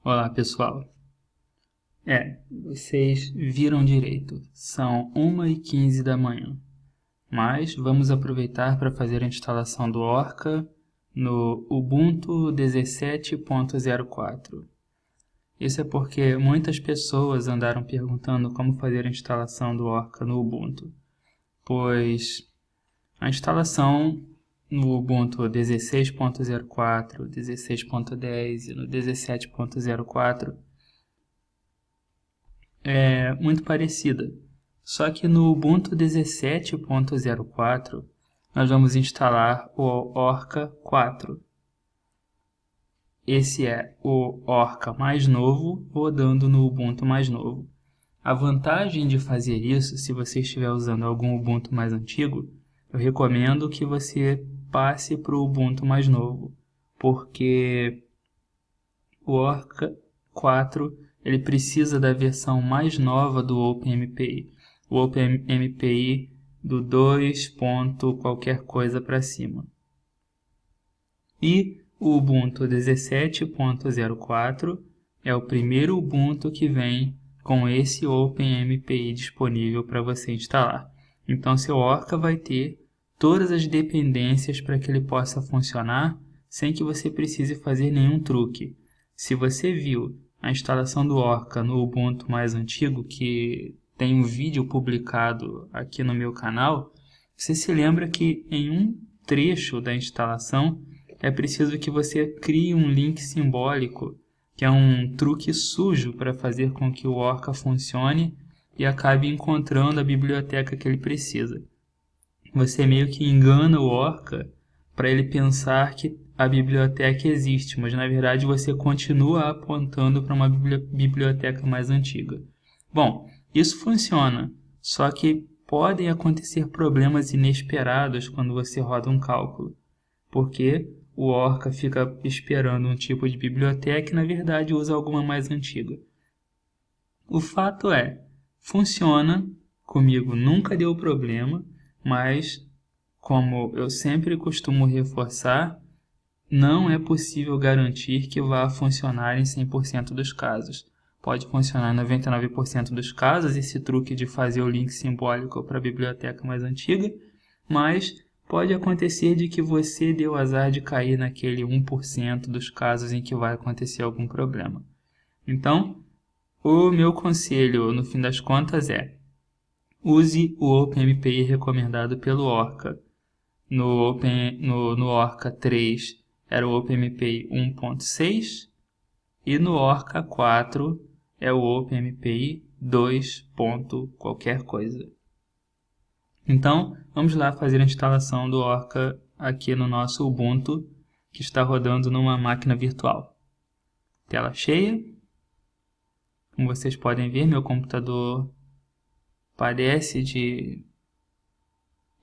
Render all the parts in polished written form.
Olá, pessoal. Vocês viram direito. São 1h15 da manhã. Mas vamos aproveitar para fazer a instalação do Orca no Ubuntu 17.04. Isso é porque muitas pessoas andaram perguntando como fazer a instalação do Orca no Ubuntu, pois a instalação no Ubuntu 16.04, 16.10 e no 17.04 é muito parecida. Só que no Ubuntu 17.04 nós vamos instalar o Orca 4. Esse é o Orca mais novo rodando no Ubuntu mais novo. A vantagem de fazer isso, se você estiver usando algum Ubuntu mais antigo, eu recomendo que você passe para o Ubuntu mais novo, porque o Orca 4 ele precisa da versão mais nova do OpenMPI. O OpenMPI do 2. qualquer coisa para cima. E o Ubuntu 17.04 é o primeiro Ubuntu que vem com esse OpenMPI disponível para você instalar. Então, seu Orca vai ter todas as dependências para que ele possa funcionar sem que você precise fazer nenhum truque. Se você viu a instalação do Orca no Ubuntu mais antigo, que tem um vídeo publicado aqui no meu canal, você se lembra que em um trecho da instalação é preciso que você crie um link simbólico, que é um truque sujo para fazer com que o Orca funcione e acabe encontrando a biblioteca que ele precisa. Você meio que engana o Orca para ele pensar que a biblioteca existe, mas na verdade você continua apontando para uma biblioteca mais antiga. Bom, isso funciona, só que podem acontecer problemas inesperados quando você roda um cálculo, porque o Orca fica esperando um tipo de biblioteca e na verdade usa alguma mais antiga. O fato é, funciona, comigo nunca deu problema, mas como eu sempre costumo reforçar, não é possível garantir que vá funcionar em 100% dos casos. Pode funcionar em 99% dos casos, esse truque de fazer o link simbólico para a biblioteca mais antiga, mas pode acontecer de que você deu azar de cair naquele 1% dos casos em que vai acontecer algum problema. Então, o meu conselho, no fim das contas, é use o OpenMPI recomendado pelo Orca. No Orca 3 era o OpenMPI 1.6 e no Orca 4 é o OpenMPI 2. qualquer coisa. Então, vamos lá fazer a instalação do Orca aqui no nosso Ubuntu, que está rodando numa máquina virtual. Tela cheia. Como vocês podem ver, meu computador padece de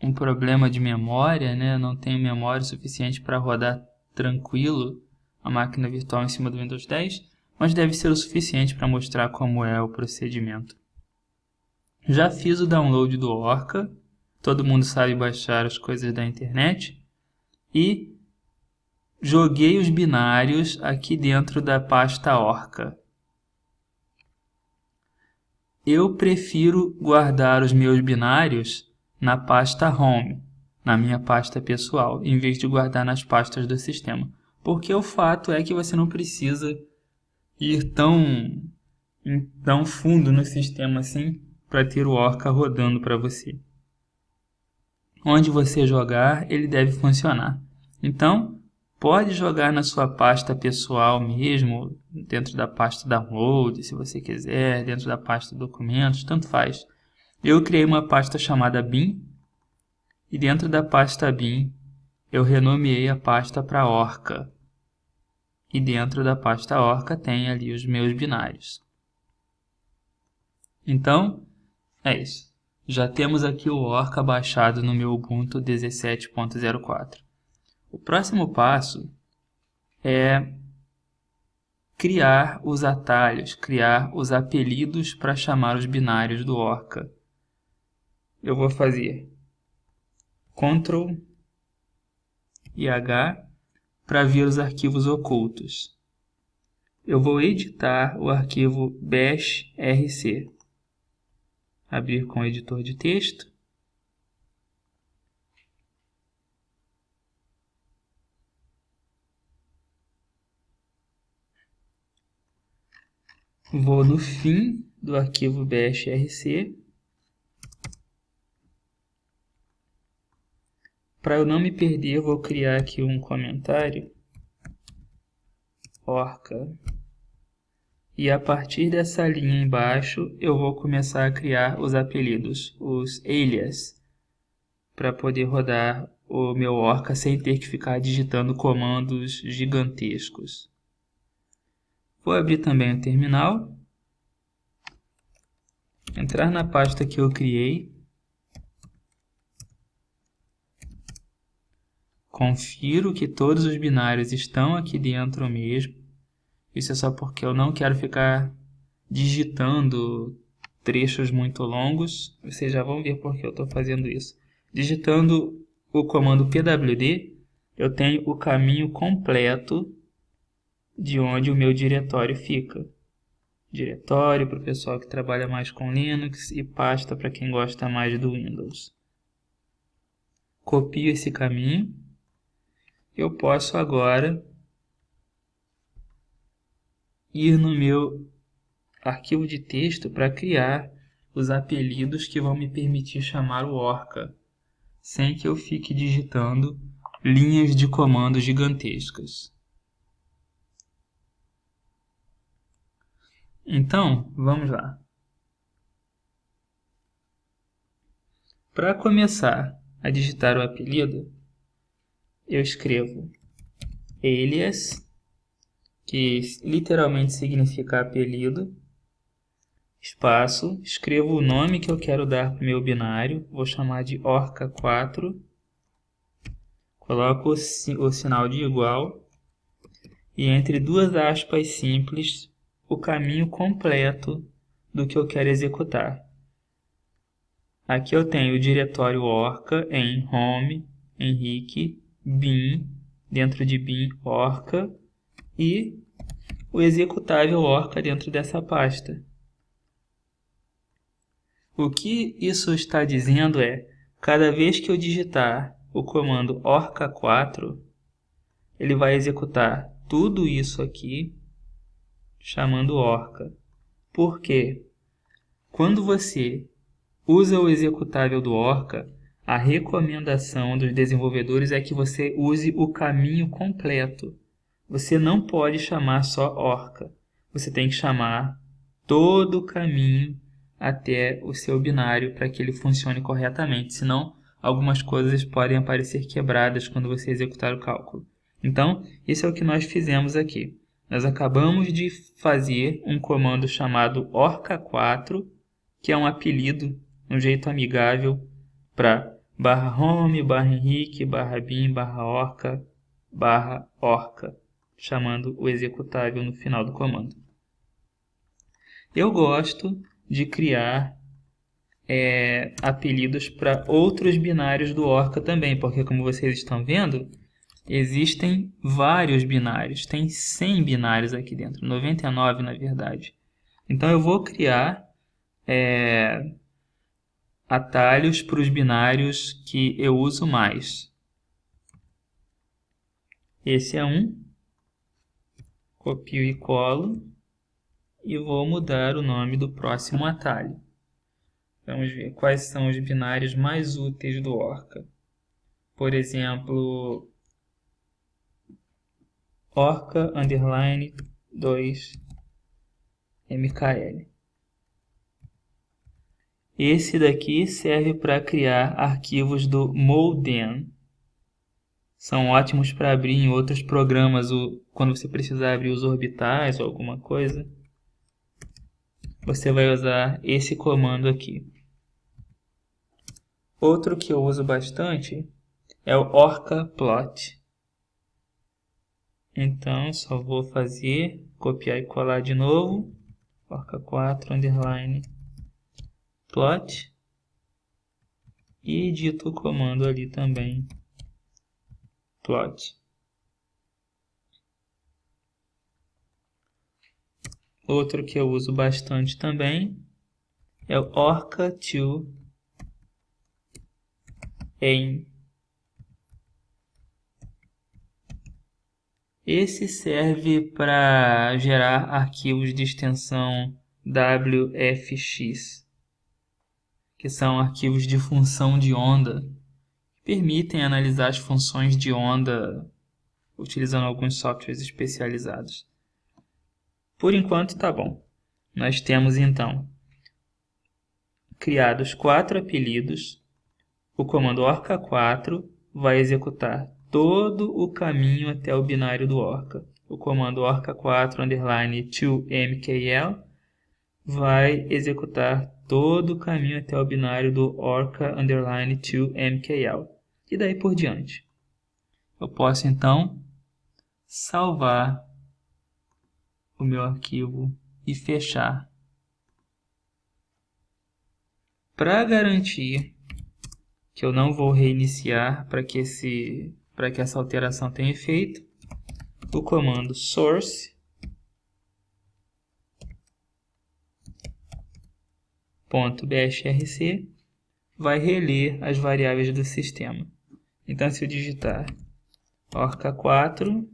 um problema de memória, né? Não tenho memória suficiente para rodar tranquilo a máquina virtual em cima do Windows 10, mas deve ser o suficiente para mostrar como é o procedimento. Já fiz o download do Orca, todo mundo sabe baixar as coisas da internet, e joguei os binários aqui dentro da pasta Orca. Eu prefiro guardar os meus binários na pasta Home, na minha pasta pessoal, em vez de guardar nas pastas do sistema. Porque o fato é que você não precisa ir tão fundo no sistema assim para ter o Orca rodando para você. Onde você jogar, ele deve funcionar. Então, pode jogar na sua pasta pessoal mesmo, dentro da pasta Download, se você quiser, dentro da pasta Documentos, tanto faz. Eu criei uma pasta chamada bin, e dentro da pasta bin eu renomeei a pasta para Orca. E dentro da pasta Orca tem ali os meus binários. Então, é isso. Já temos aqui o Orca baixado no meu Ubuntu 17.04. O próximo passo é criar os atalhos, criar os apelidos para chamar os binários do Orca. Eu vou fazer Ctrl e H para ver os arquivos ocultos. eu vou editar o arquivo bash.rc. Abrir com o editor de texto. Vou no fim do arquivo bash.rc. Para eu não me perder, eu vou criar aqui um comentário. Orca. E a partir dessa linha embaixo, eu vou começar a criar os apelidos, os alias, para poder rodar o meu Orca sem ter que ficar digitando comandos gigantescos. Vou abrir também o terminal, entrar na pasta que eu criei, confiro que todos os binários estão aqui dentro mesmo. Isso é só porque eu não quero ficar digitando trechos muito longos. Vocês já vão ver por que eu estou fazendo isso. Digitando o comando pwd, eu tenho o caminho completo de onde o meu diretório fica. Diretório para o pessoal que trabalha mais com Linux e pasta para quem gosta mais do Windows. Copio esse caminho. Eu posso agora ir no meu arquivo de texto para criar os apelidos que vão me permitir chamar o Orca, sem que eu fique digitando linhas de comando gigantescas. Então, vamos lá. Para começar a digitar o apelido, eu escrevo alias, que literalmente significa apelido, espaço, escrevo o nome que eu quero dar para o meu binário, vou chamar de Orca4, coloco o sinal de igual, e entre duas aspas simples, o caminho completo do que eu quero executar. Aqui eu tenho o diretório Orca em home, Henrique, bin, dentro de bin Orca, e o executável Orca dentro dessa pasta. O que isso está dizendo é, cada vez que eu digitar o comando orca4, ele vai executar tudo isso aqui, chamando Orca. Por quê? Quando você usa o executável do Orca, a recomendação dos desenvolvedores é que você use o caminho completo. Você não pode chamar só Orca. Você tem que chamar todo o caminho até o seu binário para que ele funcione corretamente. Senão, algumas coisas podem aparecer quebradas quando você executar o cálculo. Então, isso é o que nós fizemos aqui. Nós acabamos de fazer um comando chamado Orca4, que é um apelido, um jeito amigável para /home, /henrique, /bin, /orca, /orca, chamando o executável no final do comando. Eu gosto de criar apelidos para outros binários do Orca também, porque como vocês estão vendo, existem vários binários, tem 100 binários aqui dentro, 99 na verdade. Então eu vou criar atalhos para os binários que eu uso mais. Esse é um, copio e colo, e vou mudar o nome do próximo atalho. Vamos ver quais são os binários mais úteis do Orca. Por exemplo, Orca_2 MKL. Esse daqui serve para criar arquivos do Modem. São ótimos para abrir em outros programas, quando você precisar abrir os orbitais ou alguma coisa. Você vai usar esse comando aqui. Outro que eu uso bastante é o orcaplot. Então, só vou fazer, copiar e colar de novo, orca4 _plot, e edito o comando ali também, plot. Outro que eu uso bastante também é o Orca2 aim. Esse serve para gerar arquivos de extensão WFX, que são arquivos de função de onda, que permitem analisar as funções de onda utilizando alguns softwares especializados. Por enquanto tá bom. Nós temos então criados 4 apelidos. O comando orca4 vai executar todo o caminho até o binário do Orca. O comando orca4_2mkl vai executar todo o caminho até o binário do orca_2mkl. E daí por diante. Eu posso então salvar o meu arquivo e fechar. Para garantir que eu não vou reiniciar para que essa alteração tenha efeito, o comando source.bsrc vai reler as variáveis do sistema. Então, se eu digitar orca4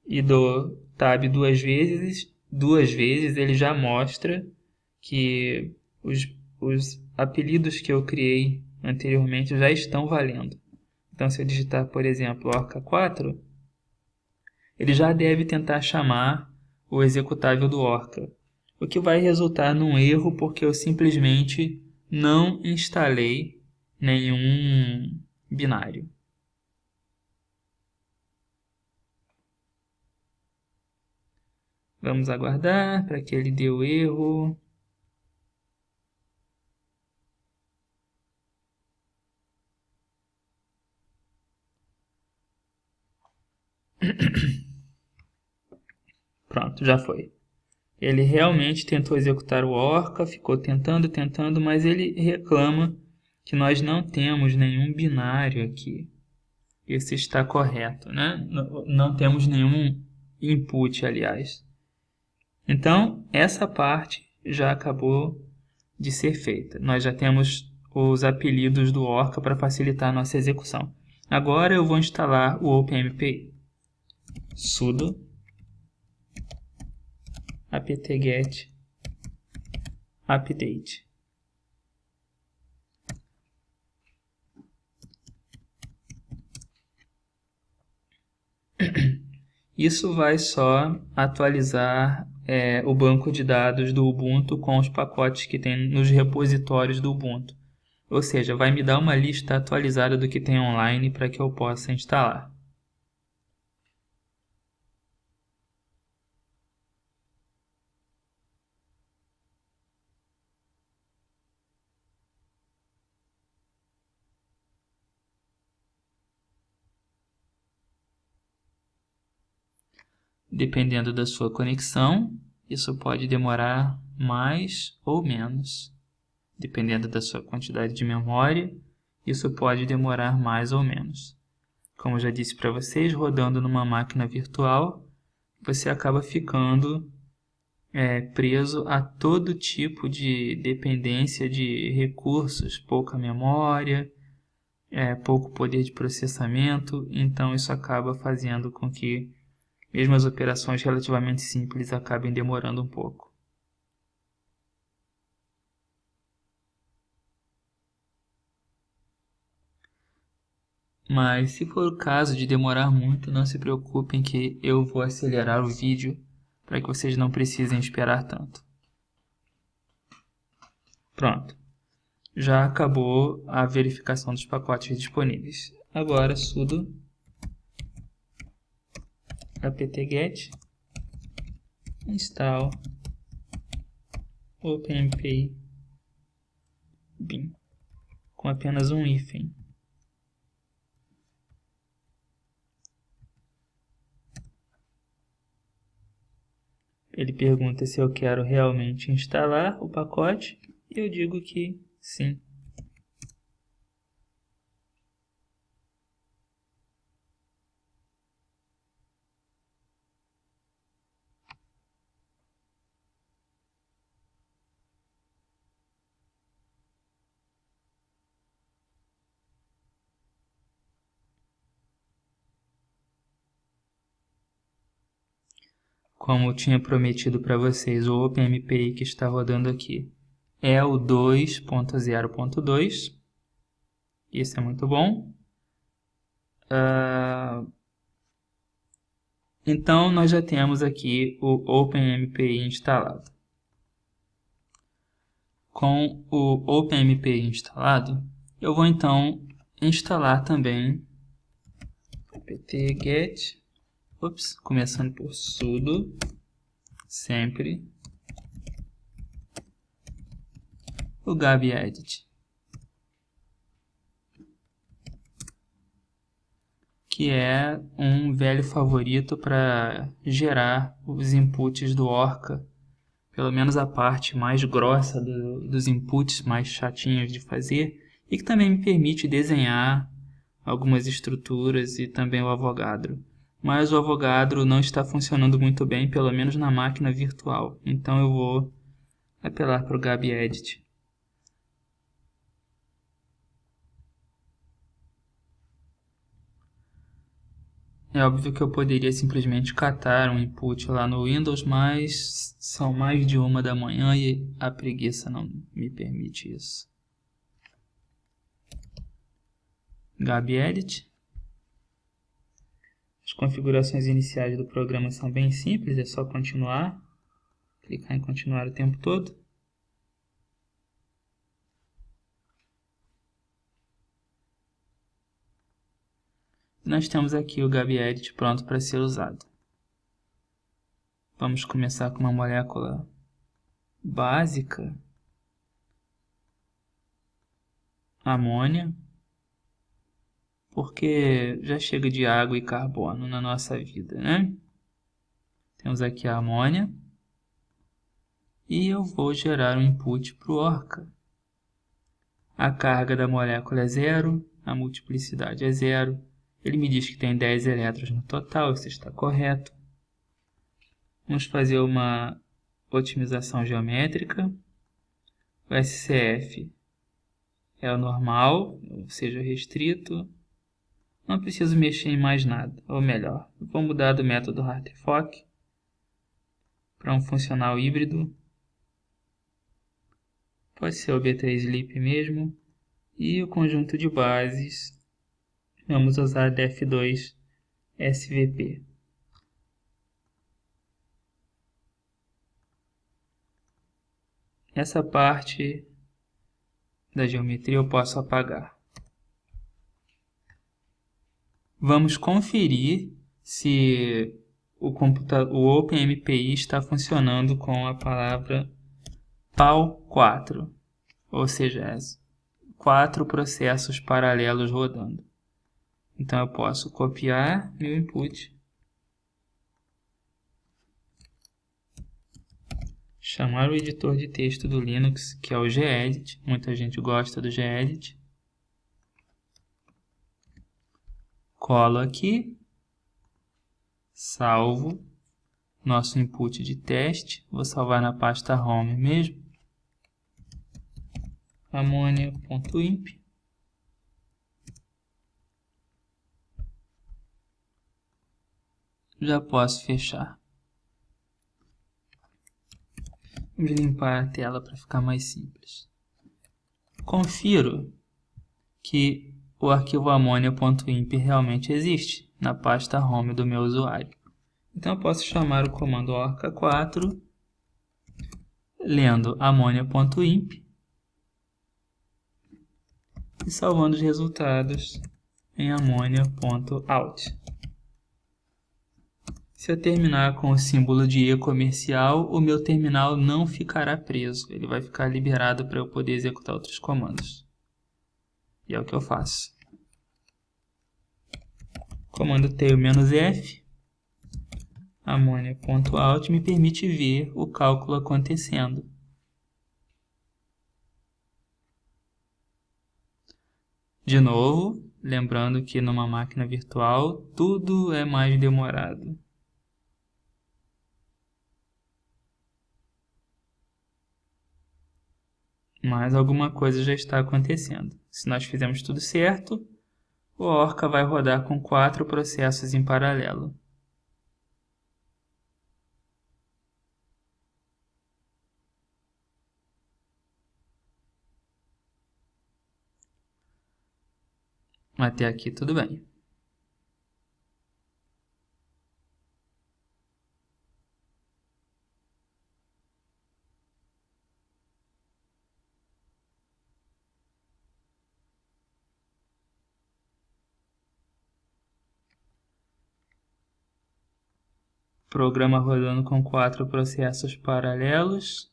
e dou tab duas vezes, ele já mostra que os apelidos que eu criei anteriormente já estão valendo. Então, se eu digitar, por exemplo, orca4, ele já deve tentar chamar o executável do Orca, o que vai resultar num erro porque eu simplesmente não instalei nenhum binário. Vamos aguardar para que ele dê o erro. Pronto, já foi. Ele realmente tentou executar o Orca, ficou tentando, mas ele reclama que nós não temos nenhum binário aqui. Esse está correto, né? Não temos nenhum input, aliás. Então, essa parte já acabou de ser feita. Nós já temos os apelidos do Orca para facilitar a nossa execução. Agora eu vou instalar o OpenMPI. Sudo apt-get update. Isso vai só atualizar o banco de dados do Ubuntu com os pacotes que tem nos repositórios do Ubuntu. Ou seja, vai me dar uma lista atualizada do que tem online para que eu possa instalar. Dependendo da sua conexão, isso pode demorar mais ou menos. Dependendo da sua quantidade de memória, isso pode demorar mais ou menos. Como eu já disse para vocês, rodando numa máquina virtual, você acaba ficando preso a todo tipo de dependência de recursos, pouca memória, pouco poder de processamento, então isso acaba fazendo com que mesmo as operações relativamente simples acabem demorando um pouco. Mas se for o caso de demorar muito, não se preocupem que eu vou acelerar o vídeo para que vocês não precisem esperar tanto. Pronto. Já acabou a verificação dos pacotes disponíveis. Agora sudo apt-get install OpenMPI bin com apenas um hífen. Ele pergunta se eu quero realmente instalar o pacote e eu digo que sim. como eu tinha prometido para vocês, o OpenMPI que está rodando aqui é o 2.0.2. Isso é muito bom. Então, nós já temos aqui o OpenMPI instalado. Com o OpenMPI instalado, eu vou então instalar também apt-get, começando por sudo, sempre, o GabiEdit, que é um velho favorito para gerar os inputs do Orca, pelo menos a parte mais grossa dos inputs, mais chatinhos de fazer, e que também me permite desenhar algumas estruturas e também o Avogadro. Mas o Avogadro não está funcionando muito bem, pelo menos na máquina virtual. Então eu vou apelar para o GabiEdit. É óbvio que eu poderia simplesmente catar um input lá no Windows, mas são mais de 1 da manhã e a preguiça não me permite isso. GabiEdit. As configurações iniciais do programa são bem simples, é só continuar, clicar em continuar o tempo todo. Nós temos aqui o GabiEdit pronto para ser usado. Vamos começar com uma molécula básica, amônia, porque já chega de água e carbono na nossa vida, né? Temos aqui a amônia e eu vou gerar um input para o Orca. A carga da molécula é 0, a multiplicidade é 0. Ele me diz que tem 10 elétrons no total, isso está correto. Vamos fazer uma otimização geométrica. O SCF é o normal, ou seja, restrito. Não preciso mexer em mais nada, ou melhor, vou mudar do método Hartree-Fock para um funcional híbrido. Pode ser o B3Sleep mesmo. E o conjunto de bases, vamos usar def2 svp. Essa parte da geometria eu posso apagar. Vamos conferir se o OpenMPI está funcionando com a palavra PAL4, ou seja, 4 processos paralelos rodando. Então eu posso copiar meu input, chamar o editor de texto do Linux, que é o gedit, muita gente gosta do gedit. Colo aqui, salvo nosso input de teste, vou salvar na pasta home mesmo, ammonia.imp. Já posso fechar. Vamos limpar a tela para ficar mais simples. Confiro que o arquivo ammonia.imp realmente existe na pasta home do meu usuário. Então eu posso chamar o comando orca4 lendo ammonia.imp e salvando os resultados em ammonia.out. Se eu terminar com o símbolo de E comercial, o meu terminal não ficará preso. Ele vai ficar liberado para eu poder executar outros comandos. E é o que eu faço. Comando tail-f, ammonia.out, me permite ver o cálculo acontecendo. De novo, lembrando que numa máquina virtual, tudo é mais demorado. Mas alguma coisa já está acontecendo. Se nós fizermos tudo certo, o Orca vai rodar com 4 processos em paralelo. Até aqui tudo bem. Programa rodando com 4 processos paralelos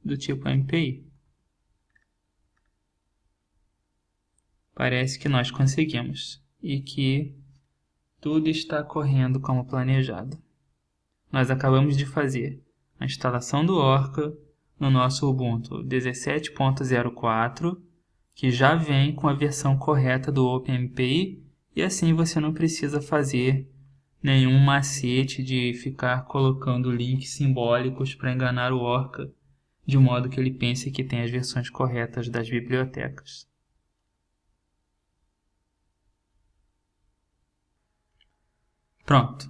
do tipo MPI. Parece que nós conseguimos e que tudo está correndo como planejado. Nós acabamos de fazer a instalação do Orca no nosso Ubuntu 17.04, que já vem com a versão correta do OpenMPI, e assim você não precisa fazer nenhum macete de ficar colocando links simbólicos para enganar o Orca, de modo que ele pense que tem as versões corretas das bibliotecas. Pronto,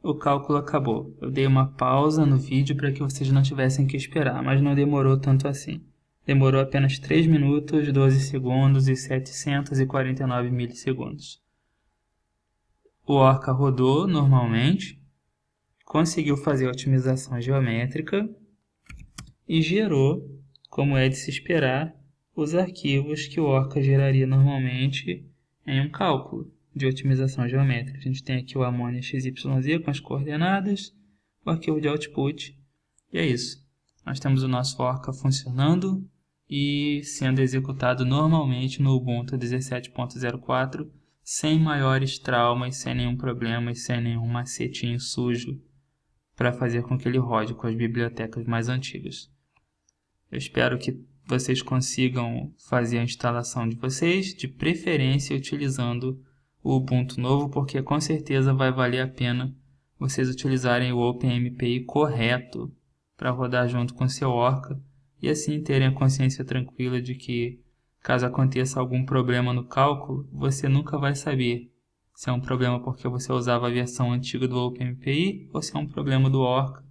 o cálculo acabou. Eu dei uma pausa no vídeo para que vocês não tivessem que esperar, mas não demorou tanto assim. Demorou apenas 3 minutos, 12 segundos e 749 milissegundos. O Orca rodou normalmente, conseguiu fazer a otimização geométrica e gerou, como é de se esperar, os arquivos que o Orca geraria normalmente em um cálculo de otimização geométrica. A gente tem aqui o Ammonia XYZ com as coordenadas, o arquivo de output, e é isso. Nós temos o nosso Orca funcionando e sendo executado normalmente no Ubuntu 17.04, sem maiores traumas, sem nenhum problema e sem nenhum macetinho sujo para fazer com que ele rode com as bibliotecas mais antigas. Eu espero que vocês consigam fazer a instalação de vocês, de preferência utilizando o Ubuntu novo, porque com certeza vai valer a pena vocês utilizarem o OpenMPI correto para rodar junto com o seu Orca e assim terem a consciência tranquila de que, caso aconteça algum problema no cálculo, você nunca vai saber se é um problema porque você usava a versão antiga do OpenMPI ou se é um problema do Orca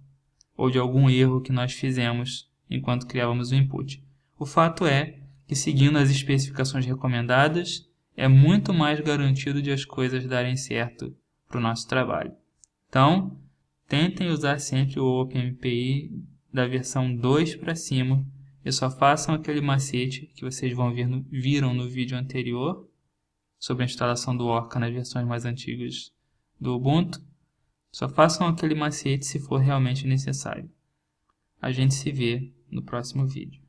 ou de algum erro que nós fizemos enquanto criávamos o input. O fato é que, seguindo as especificações recomendadas, é muito mais garantido de as coisas darem certo para o nosso trabalho. Então, tentem usar sempre o OpenMPI da versão 2 para cima e só façam aquele macete que vocês viram no vídeo anterior sobre a instalação do Orca nas versões mais antigas do Ubuntu. Só façam aquele macete se for realmente necessário. A gente se vê no próximo vídeo.